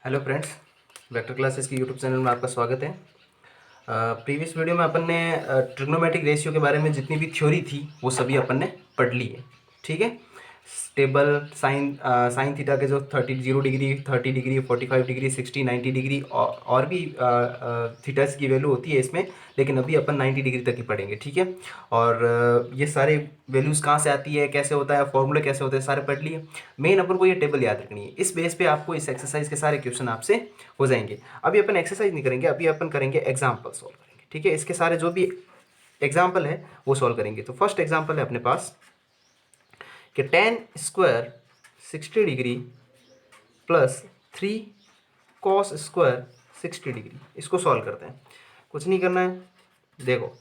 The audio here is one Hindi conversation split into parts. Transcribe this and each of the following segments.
हेलो फ्रेंड्स, वेक्टर क्लासेस की यूट्यूब चैनल में आपका स्वागत है। प्रीवियस वीडियो में अपन ने ट्रिग्नोमेट्रिक रेशियो के बारे में जितनी भी थ्योरी थी वो सभी अपन ने पढ़ ली है। ठीक है। स्टेबल साइन थीटा के जो 0 डिग्री 30 डिग्री 45 डिग्री 60 90 डिग्री और भी थीटास की वैल्यू होती है इसमें, लेकिन अभी अपन 90 डिग्री तक ही पढ़ेंगे। ठीक है। और ये सारे वैल्यूज़ कहाँ से आती है, कैसे होता है, फॉर्मूले कैसे होते हैं, सारे पढ़ लिए। मेन अपन को ये टेबल याद रखनी है। इस बेस पे आपको इस एक्सरसाइज के सारे क्वेश्चन आपसे हो जाएंगे। अभी अपन एक्सरसाइज नहीं करेंगे, अभी अपन करेंगे एग्जाम्पल सॉल्व करेंगे। ठीक है। इसके सारे जो भी एग्जाम्पल है वो सॉल्व करेंगे। तो फर्स्ट एग्जाम्पल है अपने पास कि tan square 60 degree plus 3 cos square 60 degree, इसको सॉल्व करते हैं। कुछ नहीं करना है। देखो,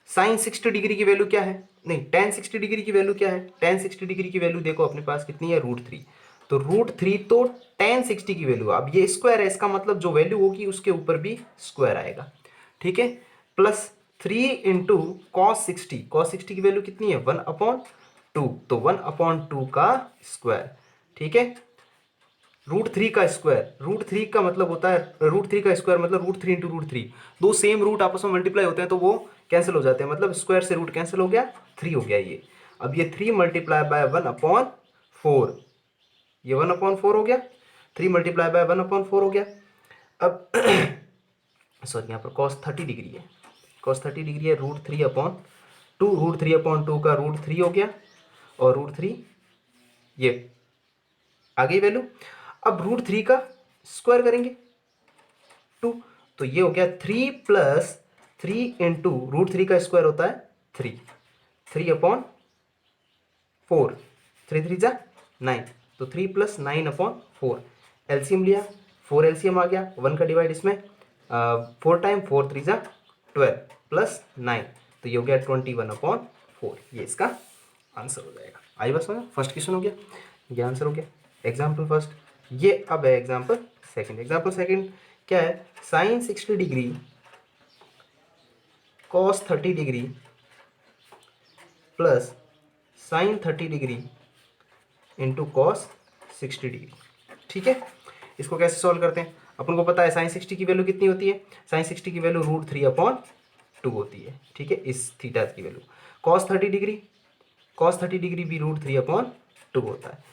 साइन 60 डिग्री की वैल्यू क्या है, नहीं tan 60 डिग्री की वैल्यू क्या है। tan 60 डिग्री की वैल्यू देखो अपने पास कितनी है, √3। तो √3 तो tan 60 की वैल्यू, अब ये स्क्वायर है, इसका मतलब जो वैल्यू होगी उसके ऊपर भी स्क्वायर आएगा। ठीक है। प्लस 3 इंटू कॉस 60 की वैल्यू कितनी है, 1/2, तो 1/2 का स्क्वायर। ठीक है। √3 का स्क्वायर, √3 का मतलब होता है, √3 का स्क्वायर मतलब √3 इंटू √3। दो सेम रूट आपस में मल्टीप्लाई होते हैं तो वो कैंसिल हो जाते हैं, मतलब स्क्वायर से रूट कैंसिल हो गया, 3 हो गया ये। अब ये 3 मल्टीप्लाई बाय 1/4, ये 1/4 हो गया। 3 मल्टीप्लाई बाय 1/4 हो गया। अब सॉरी, यहाँ पर कॉस 30 डिग्री है, कॉस 30 डिग्री है, √3/2, √3/2 का √3 हो गया, और √3 ये आ गई वैल्यू। अब √3 का स्क्वायर करेंगे 2, तो ये हो गया 3 प्लस 3 इंटू √3 का स्क्वायर होता है 3, 3/4, 3 3 जा 9, तो 3 प्लस 9/4। एलसीएम लिया, 4 एलसीएम आ गया, 1 का डिवाइड इसमें 4 टाइम, 4 3 जा 12 प्लस 9, तो ये हो गया 21/4। ये इसका आंसर हो जाएगा। आई बस में फर्स्ट क्वेश्चन हो गया, ये आंसर हो गया एग्जाम्पल फर्स्ट। ये अब है एग्जाम्पल सेकंड। एग्जाम्पल सेकंड क्या है, sine 60 degree cos 30 degree plus sine 30 degree into cos 60 degree. ठीक है। इसको कैसे सॉल्व करते हैं, अपन को पता है साइन 60 की वैल्यू कितनी होती है, साइन 60 की वैल्यू √3/2 होती है। ठीक है, इस थीटा की value. Cos 30 degree, cos 30 degree भी √3/2 होता है।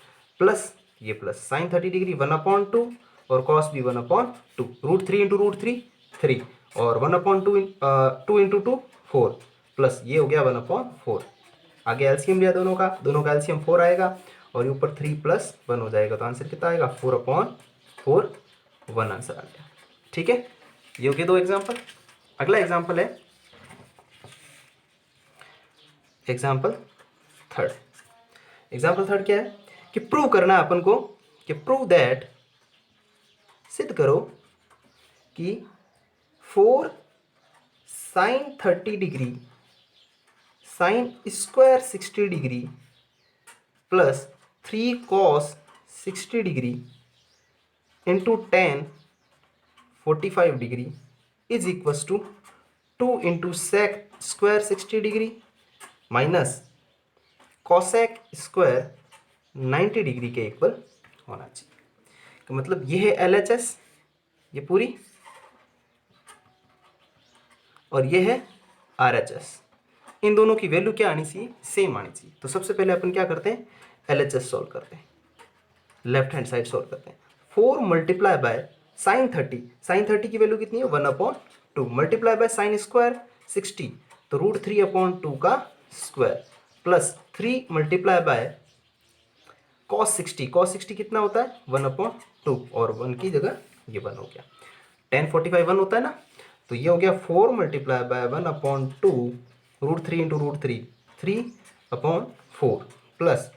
प्लस ये प्लस साइन 30 डिग्री 1/2, और कॉस भी 1/2, √3 इंटू √3 3, और 1/2 2 इंटू 2 4, प्लस ये हो गया 1/4। आगे एलसीएम लिया दोनों का एलसीएम 4 आएगा, और ये ऊपर 3 प्लस 1 हो जाएगा, तो आंसर कितना आएगा, 4/4 1 आंसर आ गया। ठीक है, ये हो गए दो एग्जाम्पल। अगला एग्जाम्पल है एग्जाम्पल थर्ड। एग्जाम्पल थर्ड क्या है कि प्रूव करना है अपन को, कि प्रूव दैट, सिद्ध करो कि 4 sine 30 degree sine square 60 degree plus 3 cos 60 degree into tan 45 degree is equals to 2 into sec square 60 degree minus cosec square 90 degree के इक्वल होना चाहिए। तो मतलब ये है LHS, ये पूरी, और ये है RHS। इन दोनों की वैल्यू क्या आनी चाहिए, सेम आनी चाहिए। तो सबसे पहले अपन क्या करते हैं, LHS सॉल्व करते हैं, लेफ्ट हैंड साइड सॉल्व करते हैं। 4 मल्टीप्लाई बाय साइन 30, साइन 30 की वैल्यू कितनी है, 1/2, मल्टीप्लाई बाय साइन स्क्वायर 60, तो √3/2 का square, plus 3 multiply by cos 60, cos 60 कितना होता है, 1/2, और 1 की जगह ये 1 हो गया। tan 45 1 होता है ना, तो ये हो गया 4 मल्टीप्लाई बाय 1/2, √3 इंटू √3 3/4 प्लस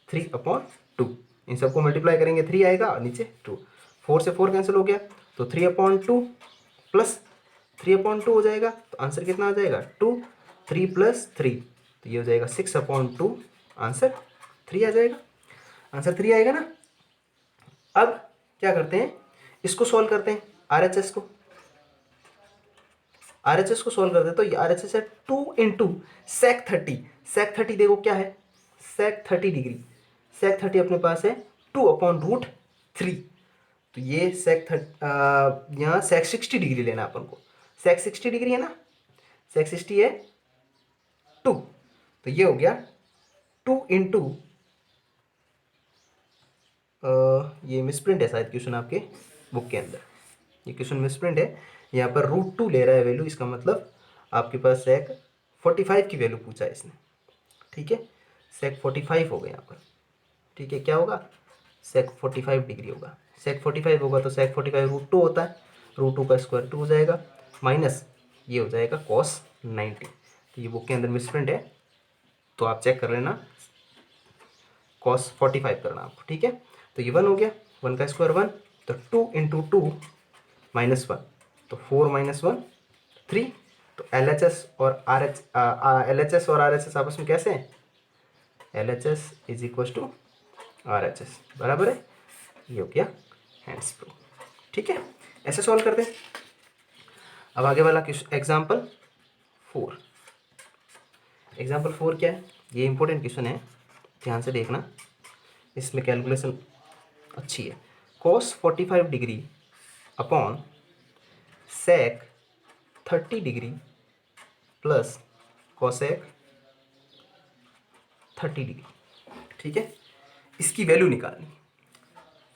3/2, इन सबको मल्टीप्लाई करेंगे 3 आएगा, और नीचे 2, 4 से 4 कैंसिल हो गया, तो 3/2 प्लस 3/2 हो जाएगा, तो आंसर कितना आ जाएगा 2, 3 प्लस 3, तो ये हो जाएगा 6/2, आंसर 3 आ जाएगा। आंसर 3 आएगा ना। अब क्या करते हैं, इसको सॉल्व करते हैं, RHS को, RHS को सॉल्व करते हैं। तो ये RHS है 2 इंटू सेक 30, सेक 30 देखो क्या है, सेक 30 डिग्री, सेक 30 अपने पास है 2/√3, तो ये यहाँ सेक 60 डिग्री लेना अपन को। सेक 60 डिग्री है ना, सेक 60 है 2, तो ये हो गया 2 इंटू, ये मिसप्रिंट है शायद क्वेश्चन आपके बुक के अंदर, ये क्वेश्चन मिसप्रिंट है। यहाँ पर √2 ले रहा है वैल्यू, इसका मतलब आपके पास सेक 45 की वैल्यू पूछा है इसने, ठीक है। सेक 45 हो गया यहाँ पर, ठीक है। क्या होगा, सेक 45 डिग्री होगा। सेक 45 होगा तो सेक 45 √2 होता है, √2 का स्क्वायर 2 हो जाएगा, माइनस ये हो जाएगा कॉस 90। तो ये बुक के अंदर मिसप्रिंट है, तो आप चेक कर लेना, कॉस 45 करना आपको, ठीक है। तो ये 1 हो गया, 1 का स्क्वायर 1, तो 2 इंटू 2 -1, तो 4 - 1 3। तो LHS और RHS आपस में कैसे हैं, LHS is equal to RHS, बराबर है। ये हो गया हैंड्स प्रूफ, ठीक है। ऐसे सॉल्व करते हैं। अब आगे वाला एग्जाम्पल 4। एग्जाम्पल 4 क्या है, ये इंपॉर्टेंट क्वेश्चन है, ध्यान से देखना, इसमें कैलकुलेशन अच्छी है। cos 45 degree upon sec 30 degree plus cosec 30 degree, ठीक है। इसकी वैल्यू निकालनी,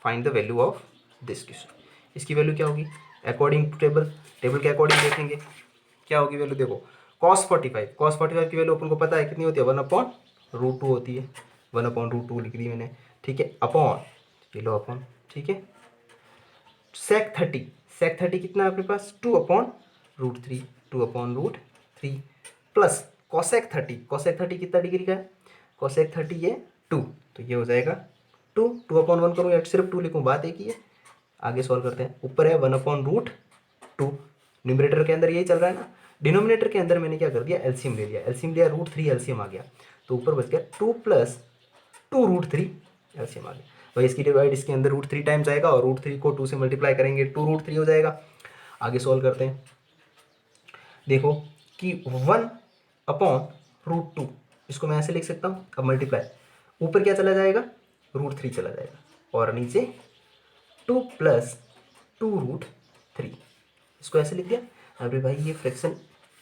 find the value of this question. इसकी वैल्यू क्या होगी, अकॉर्डिंग टू टेबल, टेबल के अकॉर्डिंग देखेंगे क्या होगी वैल्यू। देखो cos 45 की वैल्यू अपन को पता है कितनी होती है, 1/√2 होती है, 1/√2 लिख दी मैंने, ठीक है। अपॉन, ये लो अपॉन, ठीक है। sec 30 कितना है अपने पास, 2/√3, 2/√3 प्लस cosec 30 कितना डिग्री का है, cosec 30 ये 2, तो ये हो जाएगा 2/1 करूँ या सिर्फ 2 लिखूँ, बात एक ही है। आगे सॉल्व करते हैं। ऊपर है 1/√2, न्यूमरेटर के अंदर यही चल रहा है ना, डिनोमिनेटर के अंदर मैंने क्या कर दिया, एलसीएम ले लिया, एलसीएम लिया √3, एलसीएम आ गया, तो ऊपर बच गया 2 + 2√3, एलसीएम आ गया भाई। इसकी डिवाइड इसके अंदर √3 टाइम्स आएगा और √3 को 2 से मल्टीप्लाई करेंगे 2√3 हो जाएगा। आगे सॉल्व करते हैं। देखो कि 1/√2, इसको मैं ऐसे लिख सकता हूँ, अब मल्टीप्लाई, ऊपर क्या चला जाएगा, √3 चला जाएगा, और नीचे 2 + 2√3, इसको ऐसे लिख दिया। अरे भाई ये फ्रैक्शन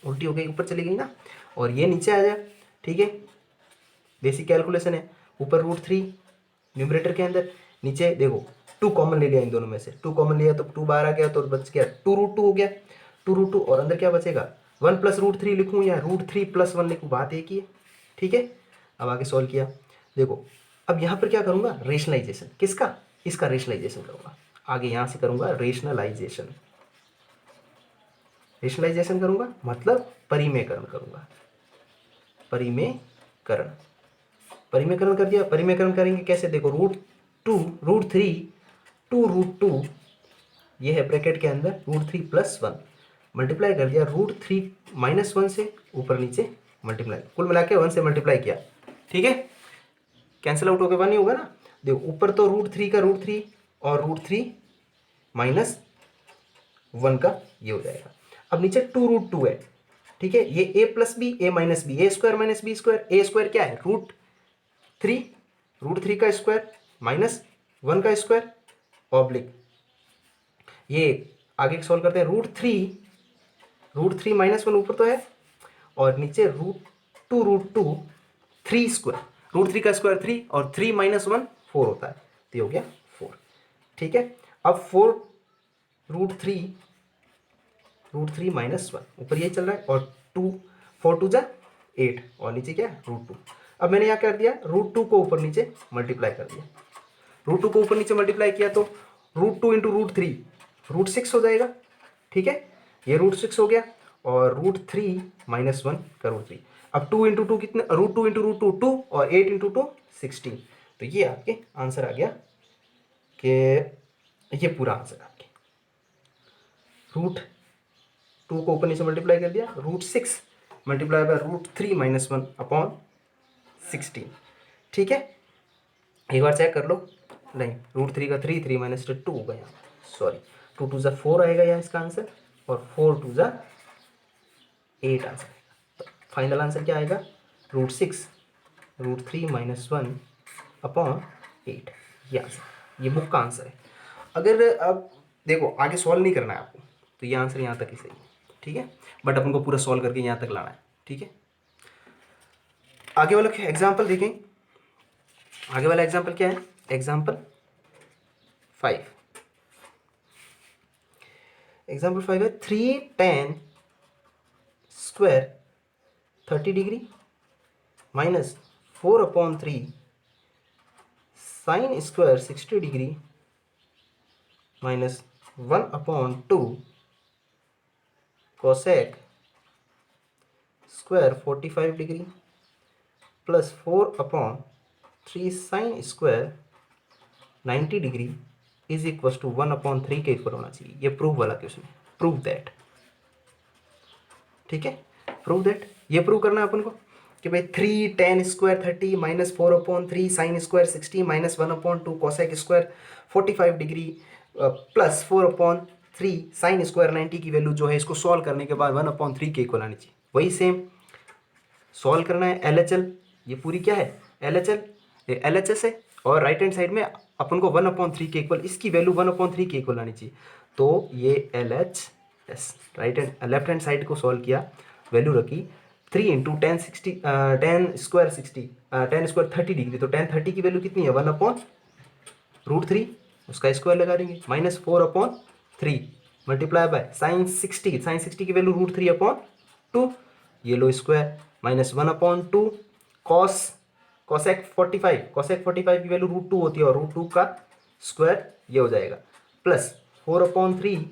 उल्टी हो गई, ऊपर चली गई ना, और ये नीचे आ जाए, ठीक है। बेसिक कैलकुलेशन है, ऊपर √3 न्यूमरेटर के अंदर, नीचे देखो 2 कॉमन ले लिया, इन दोनों में से 2 कॉमन लिया तो 2 बाहर आ गया, तो बच गया 2√2 हो गया, 2√2, और अंदर क्या बचेगा, 1 + √3 लिखूँ या √3 + 1 लिखूँ, बात एक ही है, ठीक है। अब आगे सॉल्व किया, देखो अब यहाँ पर क्या करूँगा, रेशनलाइजेशन, किसका, इसका रेशनलाइजेशन करूँगा। आगे यहाँ से करूँगा रेशनलाइजेशन, रेशनलाइजेशन करूँगा मतलब परिमेयकरण करूँगा, परिमेयकरण, परिमेयकरण कर दिया। परिमेयकरण करेंगे कैसे, देखो √2 √3 2√2, ये है ब्रैकेट के अंदर √3 + 1, मल्टीप्लाई कर दिया √3 - 1 से, ऊपर नीचे मल्टीप्लाई, कुल मिला के 1 से मल्टीप्लाई किया, ठीक है। कैंसिल आउट होकर 1 ही होगा ना। देखो ऊपर तो √3 का √3 और √3 - 1 का ये हो जाएगा। अब नीचे 2√2 है, ठीक है। ये a + b, a - b, a² - b², a² क्या है, √3, √3 का स्क्वायर -1 का स्क्वायर ऑब्लिक, ये आगे सॉल्व करते हैं, √3 - 1 ऊपर तो है, और नीचे √2 3², √3 का स्क्वायर 3 और 3 - 1 4 होता है, तो ये हो गया 4, ठीक है। अब 4 √3 √3 - 1 ऊपर यही चल रहा है, और 2 4 2 जा 8, और नीचे क्या है √2। अब मैंने यहाँ कर दिया, √2 को ऊपर नीचे मल्टीप्लाई कर दिया, √2 को ऊपर नीचे मल्टीप्लाई किया तो √2 × √3 √6 हो जाएगा, ठीक है। ये √6 हो गया, और √3 - 1 का √3। अब 2 × 2 कितने, √2 × √2 2, और 8 × 2 16, तो ये आपके आंसर आ गया कि ये पूरा आंसर आपके √2 को ऊपर नीचे मल्टीप्लाई कर दिया, √6 मल्टीप्लाई बाय √3 - 1 अपॉन 16, ठीक है। एक बार चेक कर लो, नहीं √3 का 3 3 - 2 होगा यहाँ, सॉरी 2 2 जा 4 आएगा यहाँ इसका आंसर, और 4 2 जा 8 आंसर आएगा। तो फाइनल आंसर क्या आएगा, √6 √3 - 1 अपॉन 8, ये आंसर, ये बुक का आंसर है। अगर अब देखो आगे सॉल्व नहीं करना है आपको, तो ये आंसर यहाँ तक ही सही है, ठीक है, बट अपन को पूरा सॉल्व करके यहाँ तक लाना है, ठीक है। आगे वाला एग्जाम्पल देखें, आगे वाला एग्जाम्पल क्या है, एग्जाम्पल 5। एग्जाम्पल 5 है 3 tan square 30 degree minus 4/3 sine square 60 degree minus 1/2 cosec square 45 degree plus 4/3 sine square 90 degree is equal to 1/3 के इक्वल होना चाहिए। ये प्रूव वाला क्वेश्चन है, प्रूव दैट, ठीक है, प्रूव दैट। ये प्रूव करना है अपन को कि भाई 3 tan square 30 minus 4/3 sine square 60 minus 1/2 cosec square 45 degree plus 4/3 sine square 90 की वैल्यू जो है इसको सॉल्व करने के बाद 1/3 के इक्वल आनी चाहिए। वही सेम सॉल्व करना है LHL, ये पूरी क्या है LHL, ये LHS है, और राइट हैंड साइड में अपन को 1/3 के इक्वल, इसकी वैल्यू 1/3 के इक्वल आनी चाहिए। तो ये LHS right hand left hand side को सॉल्व किया, वैल्यू रखी 3 into ten square 60 10 square 30 degree, तो tan 30 की वैल्यू कितनी है 1/√3, उसका स्क्वायर लगा देंगे, माइनस 4/3 मल्टीप्लाई बाय साइन 60 की वैल्यू √3/2, ये लो स्क्वायर माइनस 1/2 कॉस कोसेक 45 की वैल्यू √2 होती है, और √2 का स्क्वायर ये हो जाएगा, प्लस 4/3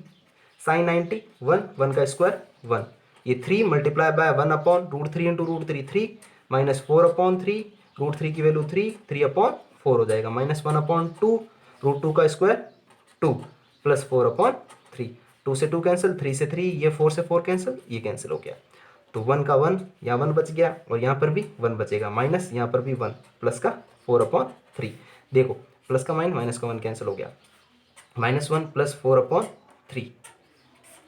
साइन 90 1 का स्क्वायर 1, ये 3 मल्टीप्लाई बाय 1/√3 इंटू √3 3 माइनस 4/3 √3 की वैल्यू 3/4 हो जाएगा, माइनस 1/2 √2 का स्क्वायर 2 प्लस 4/3, 2 से 2 कैंसिल, 3 से 3, ये 4 से 4 कैंसिल, ये कैंसिल हो गया, तो 1 का 1 यहाँ 1 बच गया, और यहाँ पर भी 1 बचेगा, माइनस यहाँ पर भी 1 प्लस का 4/3, देखो प्लस का माइनस का 1 कैंसिल हो गया, -1 प्लस 4/3,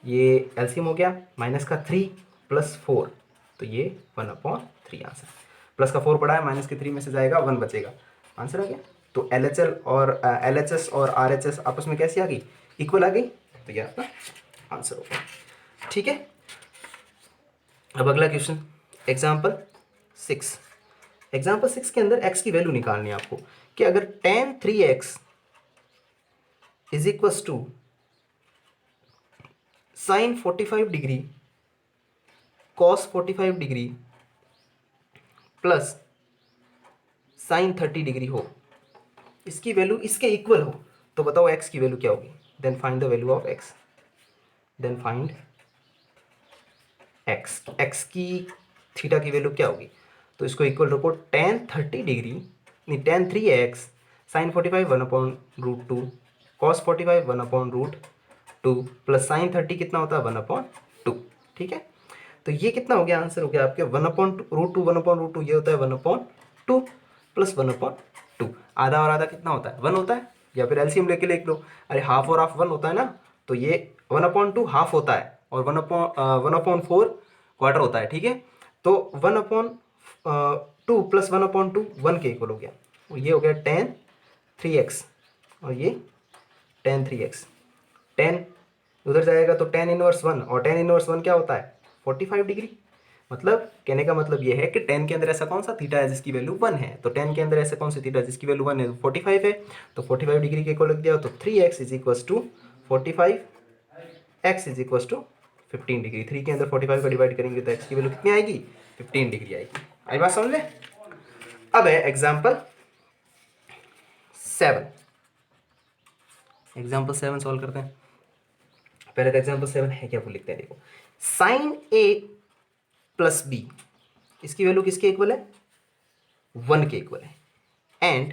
ये एलसीएम हो गया, माइनस का 3 प्लस 4, तो ये 1/3 आंसर, प्लस का 4 पड़ा है, माइनस के 3 में से जाएगा 1 बचेगा, आंसर आ गया। तो LHS और RHS आपस में कैसी आ गई, इक्वल आ गई, तो ये आपका आंसर होगा, ठीक है। अब अगला क्वेश्चन एग्जाम्पल 6। एग्जाम्पल 6 के अंदर x की वैल्यू निकालनी है आपको, कि अगर tan 3x is equals to sine 45 degree cos 45 degree plus sine 30 degree हो, इसकी वैल्यू इसके इक्वल हो, तो बताओ x की वैल्यू क्या होगी, then find the value of x, then find x की थीटा की वैल्यू क्या होगी, तो इसको इक्वल रखो tan 30 डिग्री, नहीं tan 3x sine 45 1/√2 cos 45 1/√2 plus sine 30 कितना होता है 1/2, ठीक है। तो ये कितना हो गया, आंसर हो गया आपके 1/√2 1/√2, ये होता है 1/2 प्लस 1/2, आधा और आधा कितना होता है 1 होता है, या फिर एलसीएम लेके लिख लो, अरे हाफ और हाफ 1 होता है ना, तो ये 1/2 हाफ होता है, और 1/4 क्वार्टर होता है, ठीक है। तो 1/2 प्लस 1/2 1 के इक्वल हो गया, ये हो गया tan 3x, और ये tan 3x, tan उधर जाएगा तो tan इनवर्स 1, और tan इनवर्स 1 क्या होता है 45 डिग्री, मतलब कहने का मतलब ये है कि tan के अंदर ऐसा कौन सा थीटा है जिसकी वैल्यू 1 है, तो tan के अंदर ऐसा कौन सा थीटा जिसकी वैल्यू 1 है, तो 45 है, तो 45 डिग्री के इक्वल लिख दिया, तो 3x is equals to 45, x is equals to 15 degree, 3 के अंदर 45 का डिवाइड करेंगे तो x की वैल्यू कितनी आएगी 15 डिग्री आएगी। आई बात समझ में। अब है एग्जाम्पल 7, एग्जाम्पल 7 सॉल्व करते हैं। पहले तो एग्जाम्पल 7 है क्या, वो लिखते हैं, देखो साइन a प्लस बी, इसकी वैल्यू किसके इक्वल है 1 के इक्वल है, and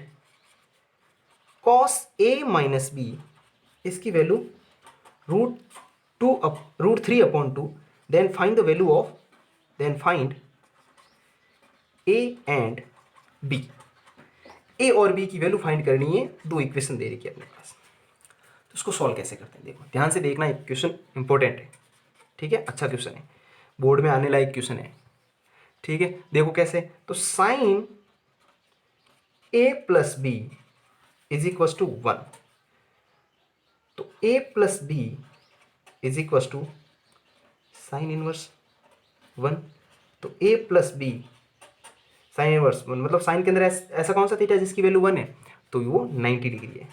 cos a minus B, इसकी value √3/2, then find the value of, then find a and b, a और b की वैल्यू फाइंड करनी है, दो इक्वेशन दे रखी है अपने पास, तो उसको सॉल्व कैसे करते हैं, देखो ध्यान से देखना, एक क्वेश्चन इंपॉर्टेंट है, ठीक है, अच्छा क्वेश्चन है, बोर्ड में आने लायक क्वेश्चन है, ठीक है। देखो कैसे, तो sine a plus B is equal to 1, A plus B is equal to sine inverse 1। तो A plus B sine inverse 1 मतलब साइन के अंदर ऐसा कौन सा थीटा है जिसकी वैल्यू 1 है, तो वो 90 डिग्री है।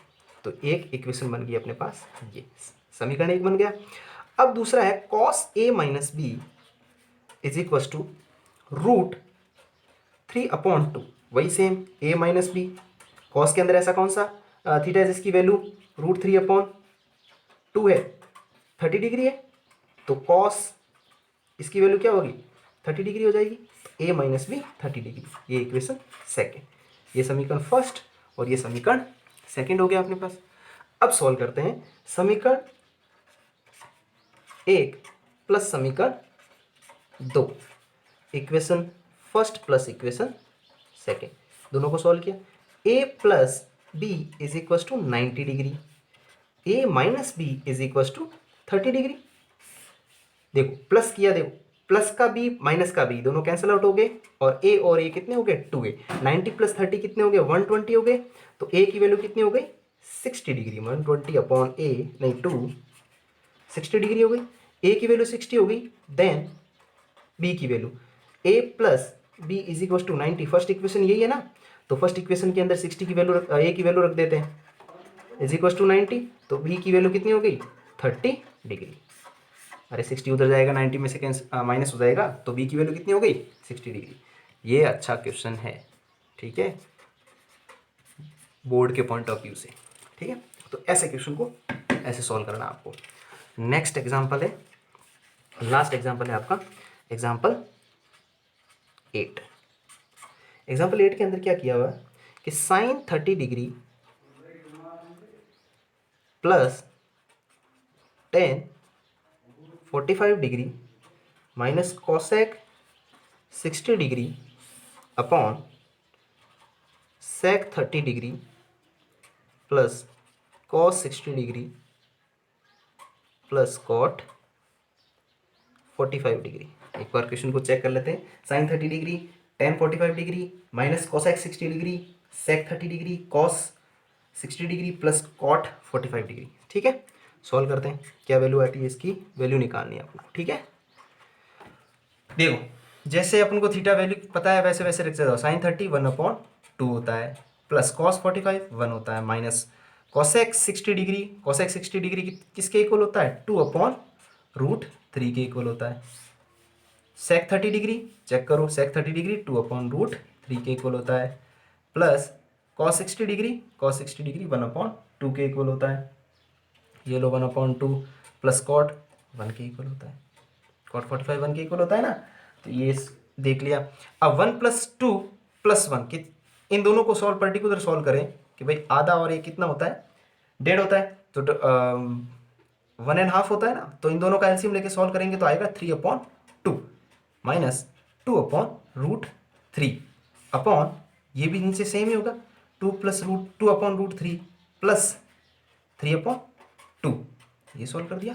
तो एक इक्वेशन बन गई अपने पास, ये समीकरण एक बन गया। अब दूसरा है cos A minus B is equal to root 3/2। वही same A minus B, cos के अंदर ऐसा कौन सा थीटा है जिसकी वैल्यू रूट 3/2 है, 30 डिग्री है। तो कॉस इसकी वैल्यू क्या होगी, 30 डिग्री हो जाएगी। ए माइनस बी 30 डिग्री, ये इक्वेशन सेकेंड, ये समीकरण फर्स्ट और ये समीकरण सेकेंड हो गया अपने पास। अब सॉल्व करते हैं समीकरण एक प्लस समीकरण 2, equation first plus equation second, दोनों को सॉल्व किया। A plus B is equal to 90 degree, A minus B is equal to 30 degree. देखो प्लस किया, देखो प्लस का बी माइनस का बी दोनों कैंसिल आउट हो गए और ए कितने हो गए 2a। 90 प्लस 30 कितने हो गए 120 हो गए। तो ए की वैल्यू कितनी हो गई 60 डिग्री, 120 अपॉन ए नहीं 2 60 डिग्री हो गई। ए की वैल्यू 60 हो गई, देन बी की value A plus B is equal to 90, first equation यही है ना। तो फर्स्ट इक्वेशन के अंदर 60 की वैल्यू ए की वैल्यू रख देते हैं इज इक्वल टू 90। तो बी की वैल्यू कितनी हो गई 30 डिग्री। अरे 60 उधर जाएगा 90 में से माइनस हो जाएगा, तो बी की वैल्यू कितनी हो गई 60 डिग्री। ये अच्छा क्वेश्चन है, ठीक है, बोर्ड के पॉइंट ऑफ व्यू से, ठीक है। तो ऐसे क्वेश्चन को ऐसे सॉल्व करना आपको। नेक्स्ट एग्जांपल है, लास्ट एग्जांपल है आपका एग्जांपल 8। एग्जांपल 8 के अंदर क्या किया हुआ है कि sine 30 degree plus tan 45 degree minus cosec 60 degree upon sec 30 degree plus cos 60 degree plus cot 45 degree. एक बार क्वेश्चन को चेक कर लेते हैं। Sine 30 degree tan 45 degree minus cosec 60 degree sec 30 degree cos 60 degree plus cot 45 degree, ठीक है। सॉल्व करते हैं, क्या वैल्यू आती है इसकी, वैल्यू निकालनी है आपको, ठीक है। देखो जैसे अपन को थीटा वैल्यू पता है वैसे वैसे लिख जाओ। साइन 30 1/2 होता है प्लस कॉस 45 1 होता है minus cosec 60 degree, cosec 60 degree किसके इक्वल होता है 2/√3 के इक्वल होता है। सेक 30 डिग्री चेक करो, सेक 30 डिग्री 2/√3 के इक्वल होता है प्लस कॉस 60 डिग्री 1/2 के इक्वल होता है। ये लो 1/2 प्लस कॉट 1 के इक्वल होता है, कॉट 45 1 के इक्वल होता है ना। तो ये देख लिया। अब 1 + 2 + 1 कि इन दोनों को पर्टिकुलर सॉल्व करें कि भाई आधा और ये कितना होता है 1.5 होता है, तो 1.5 होता है ना। तो इन दोनों का एलसीएम लेके सॉल्व करेंगे तो आएगा 3/2 माइनस 2/√3 अपॉन ये भी नीचे सेम ही होगा 2/√3 प्लस 3/2। ये सॉल्व कर दिया।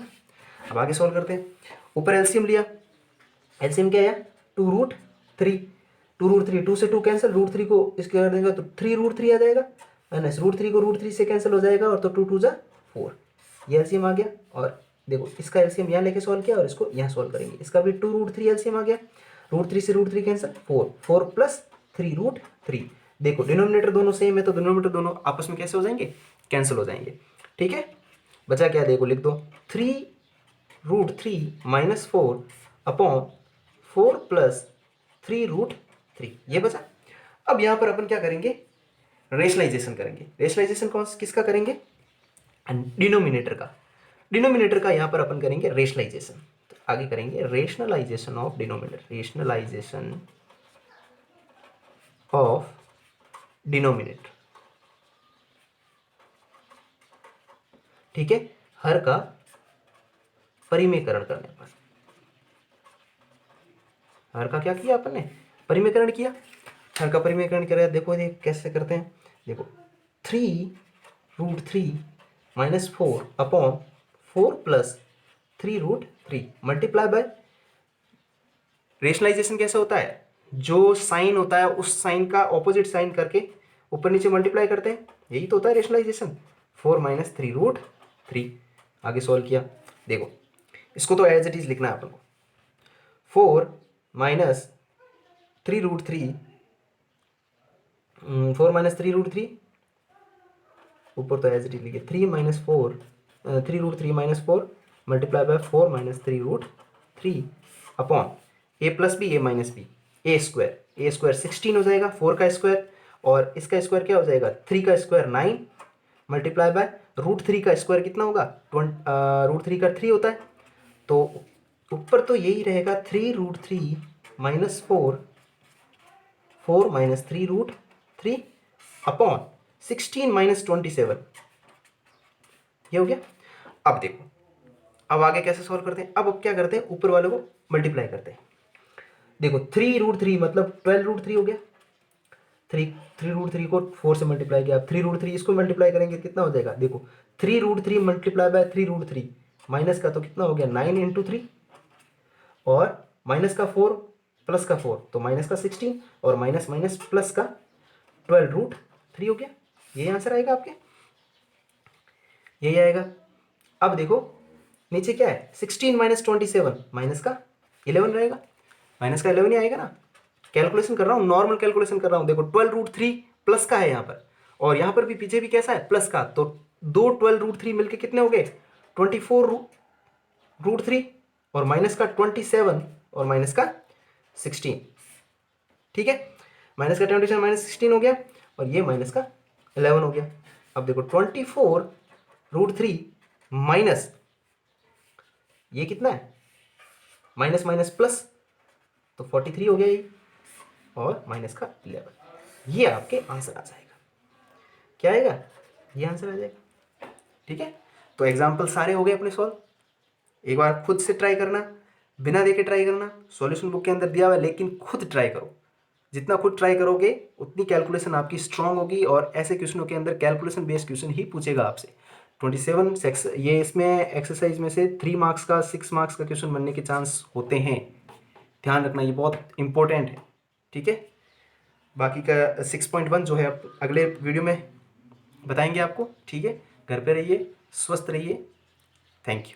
अब आगे सॉल्व करते हैं। ऊपर एलसीएम लिया, एलसीएम क्या आया 2√3, 2√3 2 से 2 कैंसिल, √3 को इसके कर देंगे तो 3√3 आ जाएगा माइनस √3 को √3 से कैंसिल हो जाएगा और तो 2 2 जा 4। ये एलसीएम आ गया। और देखो इसका एलसीएम यहाँ लेके सॉल्व किया और इसको यहाँ सॉल्व करेंगे। इसका भी 2√3 एलसीएम आ गया, √3 से √3 कैंसिल 4 प्लस 3√3। देखो डिनोमिनेटर दोनों सेम है तो डिनोमिनेटर दोनों आपस में कैसे हो जाएंगे कैंसिल हो जाएंगे, ठीक है। बचा क्या देखो लिख दो 3√3 माइनस 4 अपॉन 4 प्लस 3√3, ये बचा। अब यहाँ पर अपन क्या करेंगे रेशनलाइजेशन करेंगे। रेशनलाइजेशन कौन किसका करेंगे डिनोमिनेटर का, डिनोमिनेटर का यहाँ पर अपन करेंगे रेशनलाइजेशन। तो आगे करेंगे rationalization of denominator, rationalization of denominator, ठीक है। हर का परिमेयकरण करने पर, हर का क्या किया अपन ने परिमेयकरण किया, हर का परिमेयकरण किया। देखो ये कैसे करते हैं, देखो 3√3 minus 4 upon 4 plus 3√3 multiply by, rationalization कैसे होता है जो साइन होता है उस साइन का ऑपोजिट साइन करके ऊपर नीचे मल्टीप्लाई करते हैं, यही तो होता है रेशनलाइजेशन। 4 - 3√3 आगे सॉल्व किया। देखो इसको तो एज इट इज लिखना है अपन को। 4 माइनस 3√3, 4 माइनस 3√3, ऊपर तो एज इट इज लिखे 3 minus 4, 3√3 minus 4 multiply by 4 minus 3√3 upon A plus B A minus B, A square 16 हो जाएगा, 4 का स्क्वायर और इसका स्क्वायर क्या हो जाएगा, 3 का स्क्वायर 9 मल्टीप्लाई बाय √3 का स्क्वायर कितना होगा, √3 का 3 होता है, तो ऊपर तो यही रहेगा 3√3 माइनस 4 माइनस 3√3 अपॉन 16 माइनस 27, ये हो गया। अब देखो अब आगे कैसे सॉल्व करते हैं, अब क्या करते हैं, ऊपर वाले को मल्टीप्लाई करते हैं। देखो 3√3 मतलब 12√3 हो गया, 3√3 को 4 से मल्टीप्लाई किया, 3√3 इसको मल्टीप्लाई करेंगे कितना हो जाएगा, देखो 3√3 मल्टीप्लाई बाय 3√3 माइनस का तो कितना हो गया 9 इंटू 3 और माइनस का 4 प्लस का 4 तो माइनस का 16 और माइनस माइनस प्लस का 12√3 हो गया। ये आंसर आएगा आपके, यही आएगा। अब देखो नीचे क्या है, 16 माइनस 27 माइनस का 11 रहेगा, माइनस का 11 ही आएगा ना। कैलकुलेशन कर रहा हूँ, नॉर्मल कैलकुलेशन कर रहा हूँ। देखो 12√3 प्लस का है यहाँ पर और यहाँ पर भी पीछे भी कैसा है प्लस का, तो दो 12√3 मिलके कितने हो गए 24√3 और माइनस का 27 और माइनस का 16, ठीक है। माइनस का 27 माइनस 16 हो गया और ये माइनस का 11 हो गया। अब देखो 24√3 माइनस ये कितना है माइनस माइनस प्लस तो 43 हो गया ये और माइनस का 11, ये आपके आंसर आ जाएगा। क्या आएगा, ये आंसर आ जाएगा, ठीक है। तो एग्जाम्पल सारे हो गए अपने सॉल्व। एक बार खुद से ट्राई करना, बिना देखे ट्राई करना, सॉल्यूशन बुक के अंदर दिया हुआ है, लेकिन खुद ट्राई करो। जितना खुद ट्राई करोगे उतनी कैलकुलेशन आपकी स्ट्रांग होगी और ऐसे क्वेश्चनों के अंदर कैलकुलेशन बेस्ड क्वेश्चन ही पूछेगा आपसे। 27 ये इसमें एक्सरसाइज में से 3 मार्क्स का 6 मार्क्स का क्वेश्चन बनने के चांस होते हैं, ध्यान रखना, ये बहुत इंपॉर्टेंट है, ठीक है। बाकी का 6.1 जो है आप अगले वीडियो में बताएंगे आपको, ठीक है। घर पे रहिए, स्वस्थ रहिए, थैंक यू।